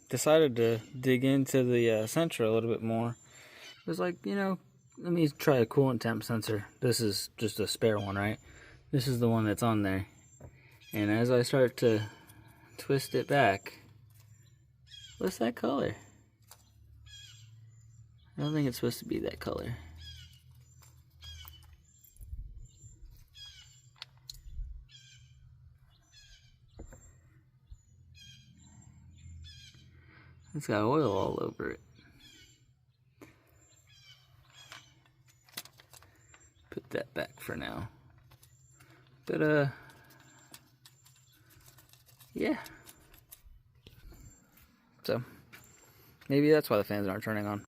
Decided to dig into the sensor a little bit more. It was like, let me try a coolant temp sensor. This is just a spare one, right? This is the one that's on there. And as I start to twist it back, what's that color? I don't think it's supposed to be that color. It's got oil all over it. Put that back for now. But yeah. So maybe that's why the fans aren't turning on.